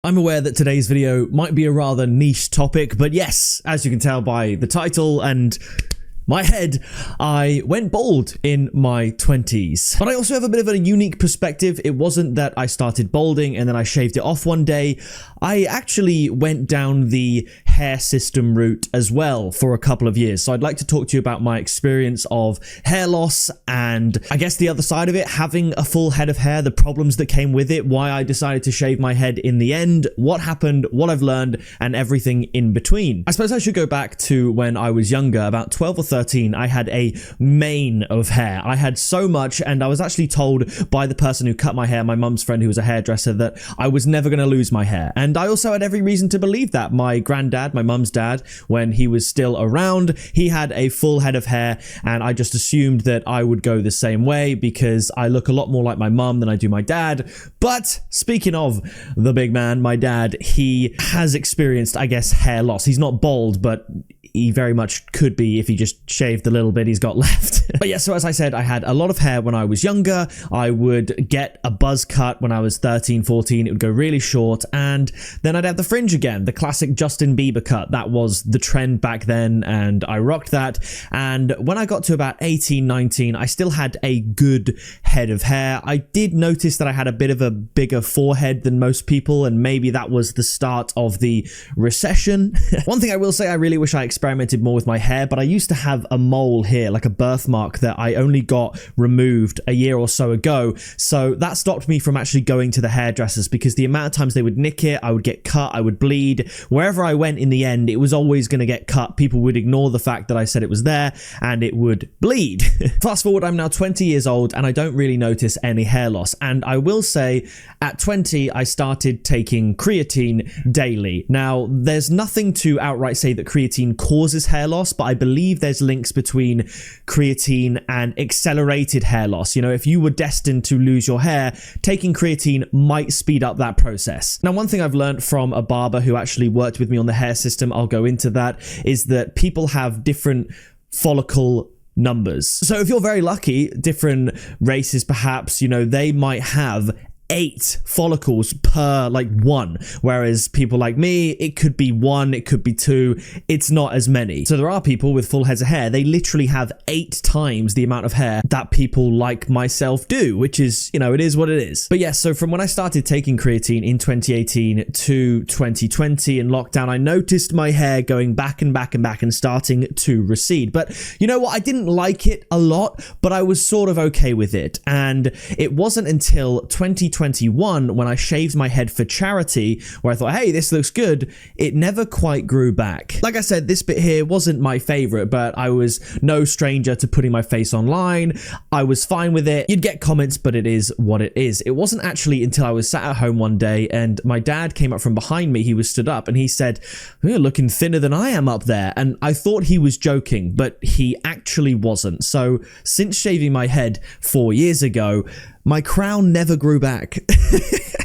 I'm aware that today's video might be a rather niche topic, but yes, as you can tell by the title and my head, I went bald in my 20s. But I also have a bit of a unique perspective. It wasn't that I started balding and then I shaved it off one day. I actually went down the hair system route as well for a couple of years. So I'd like to talk to you about my experience of hair loss and I guess the other side of it, having a full head of hair, the problems that came with it, why I decided to shave my head in the end, what happened, what I've learned, and everything in between. I suppose I should go back to when I was younger, about 12 or 13, I had a mane of hair. I had so much, and I was actually told by the person who cut my hair, my mum's friend who was a hairdresser, that I was never going to lose my hair. And I also had every reason to believe that. My granddad, my mum's dad, when he was still around, he had a full head of hair, and I just assumed that I would go the same way because I look a lot more like my mum than I do my dad. But speaking of the big man, my dad, he has experienced, I guess, hair loss. He's not bald, but he very much could be if he just shaved the little bit he's got left. But yeah, so as I said, I had a lot of hair when I was younger. I would get a buzz cut when I was 13, 14. It would go really short, and then I'd have the fringe again, the classic Justin Bieber cut. That was the trend back then, and I rocked that. And when I got to about 18, 19, I still had a good head of hair. I did notice that I had a bit of a bigger forehead than most people, and maybe that was the start of the recession. One thing I will say, I really wish I experimented more with my hair, but I used to have a mole here, like a birthmark that I only got removed a year or so ago. So that stopped me from actually going to the hairdressers because the amount of times they would nick it, I would get cut, I would bleed. Wherever I went in the end, it was always going to get cut. People would ignore the fact that I said it was there and it would bleed. Fast forward, I'm now 20 years old and I don't really notice any hair loss. And I will say at 20, I started taking creatine daily. Now, there's nothing to outright say that creatine causes hair loss, but I believe there's links between creatine and accelerated hair loss. You know, if you were destined to lose your hair, taking creatine might speed up that process. Now, one thing I've learned from a barber who actually worked with me on the hair system, I'll go into that, is that people have different follicle numbers. So if you're very lucky, different races perhaps, you know, they might have 8 follicles per one, whereas people like me, it could be 1, it could be 2, it's not as many. So there are people with full heads of hair, they literally have 8 times the amount of hair that people like myself do, which is, you know, it is what it is. But yes, so from when I started taking creatine in 2018 to 2020 in lockdown, I noticed my hair going back and back and back and starting to recede. But you know what, I didn't like it a lot, but I was sort of okay with it. And it wasn't until 2021 when I shaved my head for charity, where I thought, hey, this looks good, it never quite grew back. Like I said, this bit here wasn't my favorite, but I was no stranger to putting my face online. I was fine with it. You'd get comments, but it is what it is. It wasn't actually until I was sat at home one day and my dad came up from behind me. He was stood up and he said, you're looking thinner than I am up there. And I thought he was joking, but he actually wasn't. So since shaving my head 4 years ago, my crown never grew back.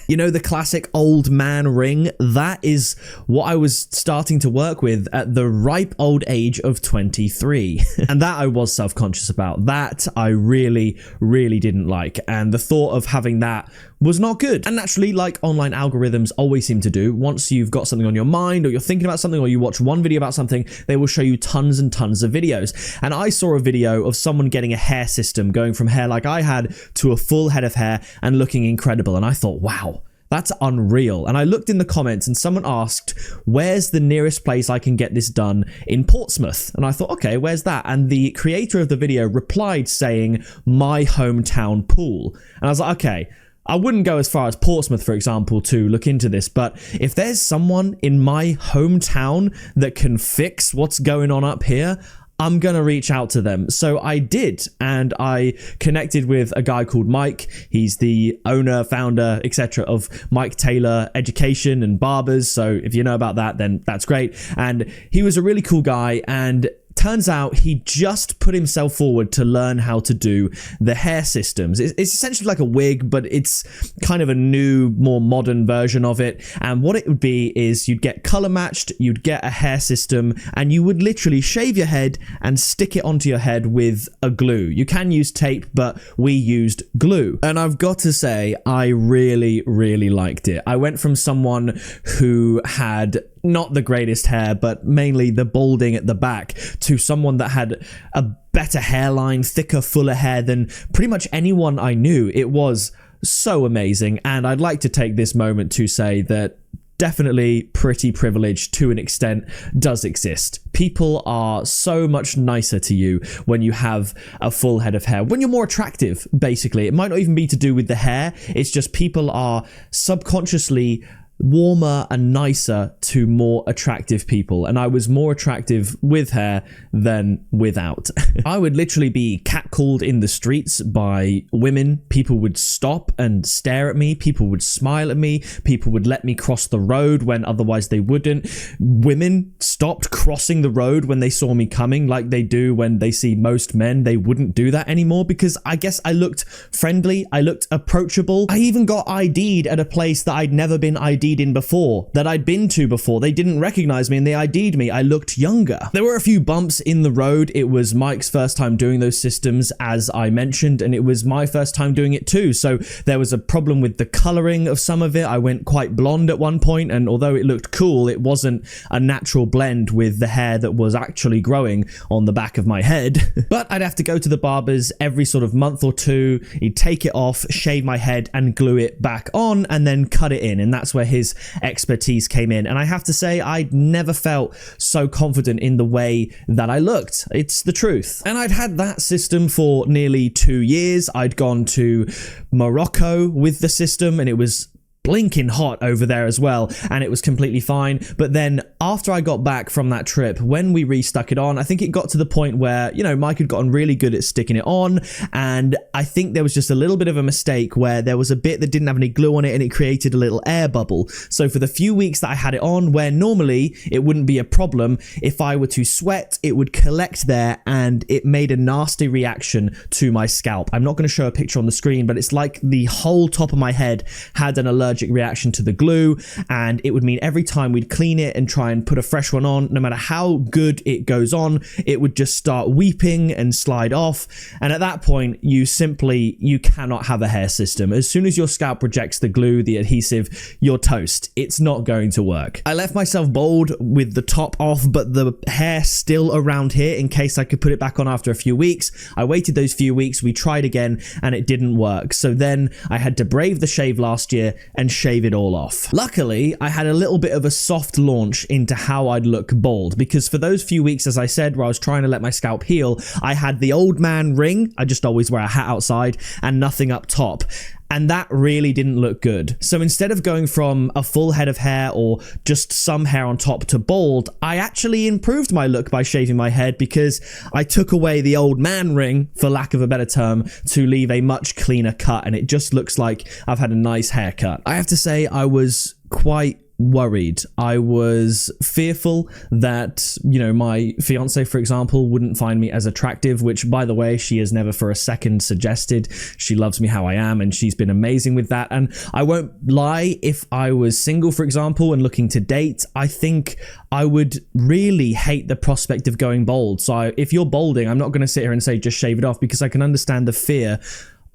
You know, the classic old man ring, that is what I was starting to work with at the ripe old age of 23. And that I was self-conscious about. That I really, really didn't like. And the thought of having that was not good. And naturally, like online algorithms always seem to do, once you've got something on your mind or you're thinking about something or you watch one video about something, they will show you tons and tons of videos. And I saw a video of someone getting a hair system, going from hair like I had to a full head of hair and looking incredible. And I thought, wow, that's unreal. And I looked in the comments and someone asked, where's the nearest place I can get this done in Portsmouth? And I thought, okay, where's that? And the creator of the video replied saying, my hometown pool. And I was like, okay, I wouldn't go as far as Portsmouth, for example, to look into this, but if there's someone in my hometown that can fix what's going on up here, I'm going to reach out to them. So I did, and I connected with a guy called Mike. He's the owner, founder, etc. of Mike Taylor Education and Barbers. So if you know about that, then that's great. And he was a really cool guy, and turns out he just put himself forward to learn how to do the hair systems. It's essentially like a wig, but it's kind of a new, more modern version of it. And what it would be is you'd get color matched, you'd get a hair system, and you would literally shave your head and stick it onto your head with a glue. You can use tape, but we used glue. And I've got to say, I really, really liked it. I went from someone who had not the greatest hair, but mainly the balding at the back, to someone that had a better hairline, thicker, fuller hair than pretty much anyone I knew. It was so amazing. And I'd like to take this moment to say that definitely pretty privilege to an extent does exist. People are so much nicer to you when you have a full head of hair, when you're more attractive, basically. It might not even be to do with the hair. It's just people are subconsciously warmer and nicer to more attractive people, and I was more attractive with hair than without. I would literally be catcalled in the streets by women. People would stop and stare at me. People would smile at me. People would let me cross the road when otherwise they wouldn't. Women stopped crossing the road when they saw me coming, like they do when they see most men. They wouldn't do that anymore because I guess I looked friendly. I looked approachable. I even got ID'd at a place that I'd never been ID'd in before, that I'd been to before. They didn't recognize me and they ID'd me. I looked younger. There were a few bumps in the road. It was Mike's first time doing those systems, as I mentioned, and it was my first time doing it too. So there was a problem with the coloring of some of it. I went quite blonde at one point, and although it looked cool, it wasn't a natural blend with the hair that was actually growing on the back of my head. But I'd have to go to the barbers every sort of month or two. He'd take it off, shave my head and glue it back on, and then cut it in. And that's where his expertise came in. And I have to say, I'd never felt so confident in the way that I looked. It's the truth. And I'd had that system for nearly 2 years. I'd gone to Morocco with the system, and it was blinking hot over there as well, and it was completely fine. But then after I got back from that trip, when we restuck it on, I think it got to the point where, you know, Mike had gotten really good at sticking it on, and I think there was just a little bit of a mistake where there was a bit that didn't have any glue on it and it created a little air bubble. So for the few weeks that I had it on, where normally it wouldn't be a problem, if I were to sweat, it would collect there and it made a nasty reaction to my scalp. I'm not going to show a picture on the screen, but it's like the whole top of my head had an allergic reaction to the glue, and it would mean every time we'd clean it and try and put a fresh one on, no matter how good it goes on, it would just start weeping and slide off. And at that point, you cannot have a hair system. As soon as your scalp rejects the glue, the adhesive, you're toast. It's not going to work. I left myself bald with the top off, but the hair still around here in case I could put it back on after a few weeks. I waited those few weeks, we tried again, and it didn't work. So then I had to brave the shave last year and shave it all off. Luckily, I had a little bit of a soft launch into how I'd look bald, because for those few weeks, as I said, where I was trying to let my scalp heal, I had the old man ring. I just always wear a hat outside and nothing up top. And that really didn't look good. So instead of going from a full head of hair or just some hair on top to bald, I actually improved my look by shaving my head, because I took away the old man ring, for lack of a better term, to leave a much cleaner cut, and it just looks like I've had a nice haircut. I have to say, I was quite worried. I was fearful that, you know, my fiance, for example, wouldn't find me as attractive, which, by the way, she has never for a second suggested. She loves me how I am, and she's been amazing with that. And I won't lie, if I was single, for example, and looking to date, I think I would really hate the prospect of going bald. So if you're balding, I'm not going to sit here and say just shave it off, because I can understand the fear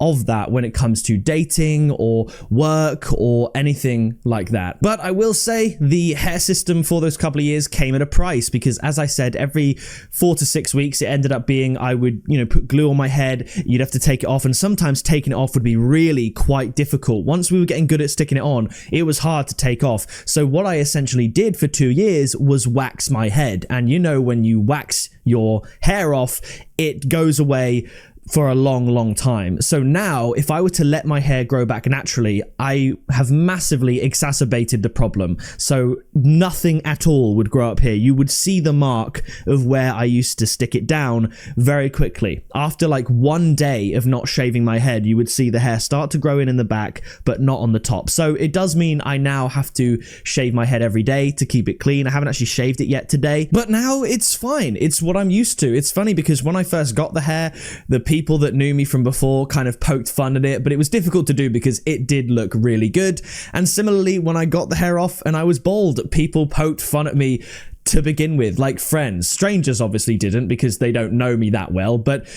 of that when it comes to dating or work or anything like that. But I will say the hair system for those couple of years came at a price, because as I said, every 4 to 6 weeks it ended up being, I would, you know, put glue on my head, you'd have to take it off, and sometimes taking it off would be really quite difficult. Once we were getting good at sticking it on, it was hard to take off. So what I essentially did for 2 years was wax my head. And you know, when you wax your hair off, it goes away for a long time. So now if I were to let my hair grow back naturally, I have massively exacerbated the problem. So nothing at all would grow up here. You would see the mark of where I used to stick it down very quickly. After like one day of not shaving my head, you would see the hair start to grow in the back, but not on the top. So it does mean I now have to shave my head every day to keep it clean. I haven't actually shaved it yet today, but now it's fine. It's what I'm used to. It's funny because when I first got the hair, the people that knew me from before kind of poked fun at it, but it was difficult to do because it did look really good. And similarly, when I got the hair off and I was bald, people poked fun at me to begin with, like friends. Strangers obviously didn't because they don't know me that well, but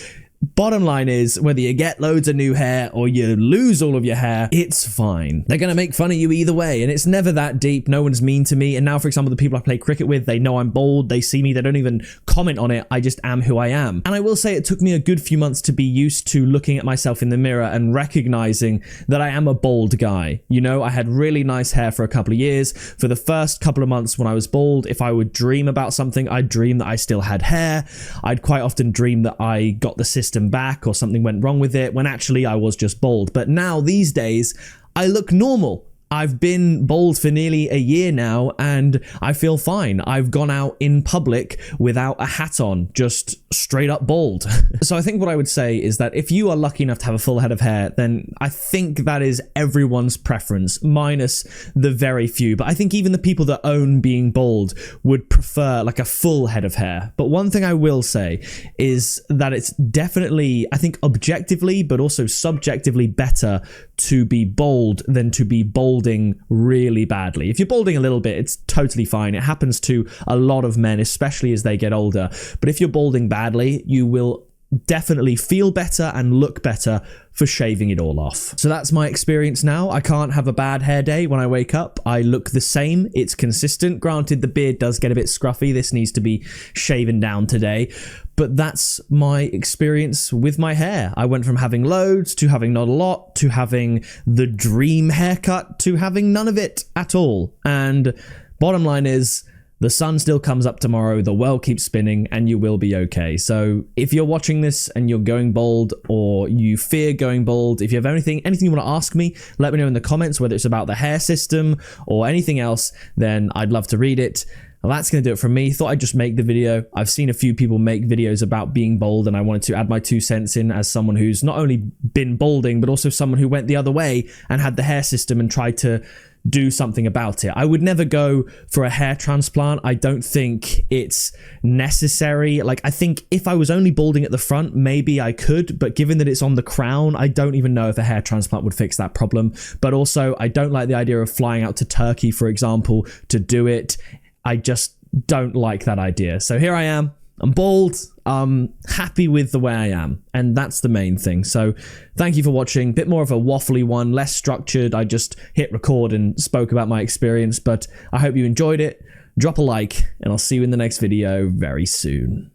bottom line is, whether you get loads of new hair or you lose all of your hair, it's fine. They're going to make fun of you either way, and it's never that deep. No one's mean to me. And now, for example, the people I play cricket with, they know I'm bald. They see me. They don't even comment on it. I just am who I am. And I will say it took me a good few months to be used to looking at myself in the mirror and recognizing that I am a bald guy. You know, I had really nice hair for a couple of years. For the first couple of months when I was bald, if I would dream about something, I'd dream that I still had hair. I'd quite often dream that I got the system back or something went wrong with it, when actually I was just bald. But now these days I look normal. I've been bald for nearly a year now and I feel fine. I've gone out in public without a hat on, just straight up bald. So I think what I would say is that if you are lucky enough to have a full head of hair, then I think that is everyone's preference, minus the very few. But I think even the people that own being bald would prefer like a full head of hair. But one thing I will say is that it's definitely, I think objectively, but also subjectively better to be bald than to be balding really badly. If you're balding a little bit, it's totally fine. It happens to a lot of men, especially as they get older. But if you're balding badly, you will definitely feel better and look better for shaving it all off. So that's my experience now. I can't have a bad hair day when I wake up. I look the same. It's consistent. Granted, the beard does get a bit scruffy. This needs to be shaven down today. But that's my experience with my hair. I went from having loads to having not a lot to having the dream haircut to having none of it at all. And bottom line is, the sun still comes up tomorrow, the world keeps spinning, and you will be okay. So if you're watching this and you're going bald or you fear going bald, if you have anything you want to ask me, let me know in the comments, whether it's about the hair system or anything else, then I'd love to read it. Well, that's going to do it from me. Thought I'd just make the video. I've seen a few people make videos about being bald, and I wanted to add my 2 cents in as someone who's not only been balding, but also someone who went the other way and had the hair system and tried to do something about it. I would never go for a hair transplant. I don't think it's necessary. Like, I think if I was only balding at the front, maybe I could, but given that it's on the crown, I don't even know if a hair transplant would fix that problem. But also, I don't like the idea of flying out to Turkey, for example, to do it. I just don't like that idea. So here I am. I'm bald. I'm happy with the way I am, and that's the main thing. So thank you for watching. Bit more of a waffly one, less structured. I just hit record and spoke about my experience, but I hope you enjoyed it. Drop a like, and I'll see you in the next video very soon.